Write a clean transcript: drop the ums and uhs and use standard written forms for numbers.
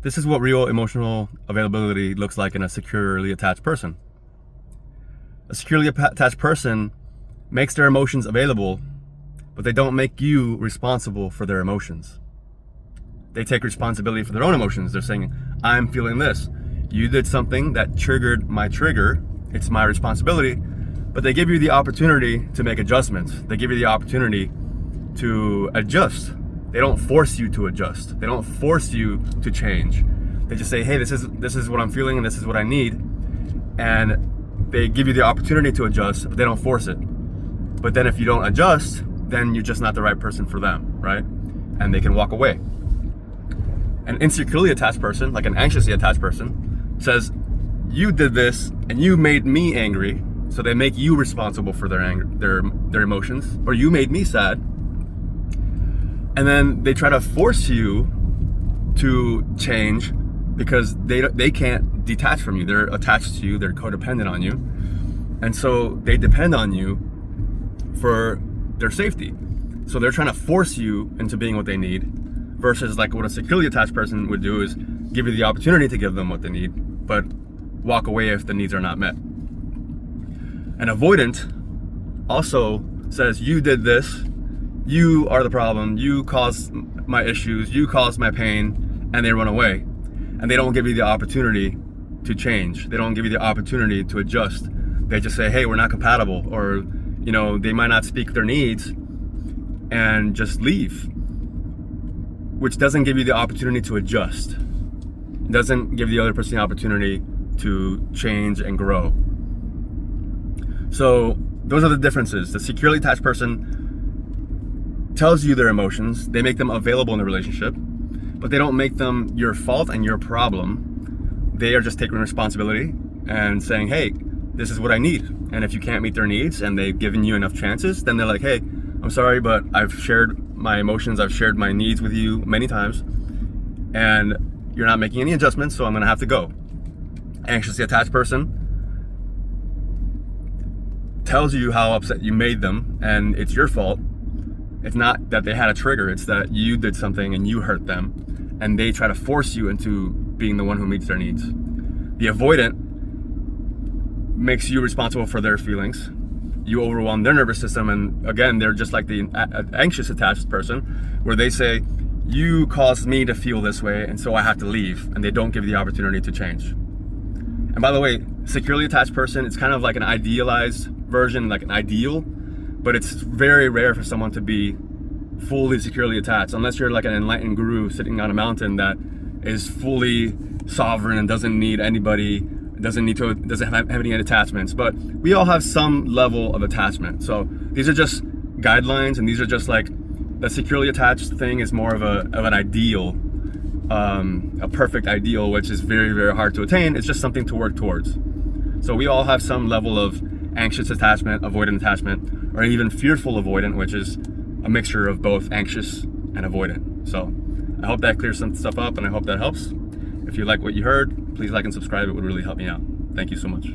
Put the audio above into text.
This is what real emotional availability looks like in a securely attached person. A securely attached person makes their emotions available, but they don't make you responsible for their emotions. They take responsibility for their own emotions. They're saying, I'm feeling this. You did something that triggered my trigger. It's my responsibility. But they give you the opportunity to make adjustments. They give you the opportunity to adjust. They don't force you to adjust. They don't force you to change. They just say, hey, this is what I'm feeling and this is what I need. And they give you the opportunity to adjust, but they don't force it. But then if you don't adjust, then you're just not the right person for them, right? And they can walk away. An insecurely attached person, like an anxiously attached person, says, you did this and you made me angry. So they make you responsible for their anger, their emotions, or you made me sad. And then they try to force you to change because they can't detach from you. They're attached to you, they're codependent on you. And so they depend on you for their safety. So they're trying to force you into being what they need, versus like what a securely attached person would do is give you the opportunity to give them what they need, but walk away if the needs are not met. An avoidant also says, you did this, you are the problem, you caused my issues, you caused my pain, and they run away. And they don't give you the opportunity to change. They don't give you the opportunity to adjust. They just say, hey, we're not compatible, or they might not speak their needs and just leave, which doesn't give you the opportunity to adjust. It doesn't give the other person the opportunity to change and grow. So those are the differences. The securely attached person tells you their emotions. They make them available in the relationship, but they don't make them your fault and your problem. They are just taking responsibility and saying, hey, this is what I need. And if you can't meet their needs and they've given you enough chances, then they're like, hey, I'm sorry, but I've shared my emotions, I've shared my needs with you many times, and you're not making any adjustments, so I'm gonna have to go. Anxiously attached person tells you how upset you made them and it's your fault. It's not that they had a trigger, it's that you did something and you hurt them, and they try to force you into being the one who meets their needs. The avoidant makes you responsible for their feelings. You overwhelm their nervous system, and again, they're just like the anxious attached person, where they say, you caused me to feel this way and so I have to leave, and they don't give you the opportunity to change. And by the way, securely attached person, it's kind of like an idealized version, like an ideal, but it's very rare for someone to be fully securely attached, unless you're like an enlightened guru sitting on a mountain that is fully sovereign and doesn't need anybody, doesn't have any attachments. But we all have some level of attachment. So these are just guidelines, and these are just like, the securely attached thing is more of an ideal, a perfect ideal, which is very, very hard to attain. It's just something to work towards. So we all have some level of anxious attachment, avoidant attachment, or even fearful avoidant, which is a mixture of both anxious and avoidant. So I hope that clears some stuff up, and I hope that helps. If you like what you heard, please like and subscribe. It would really help me out. Thank you so much.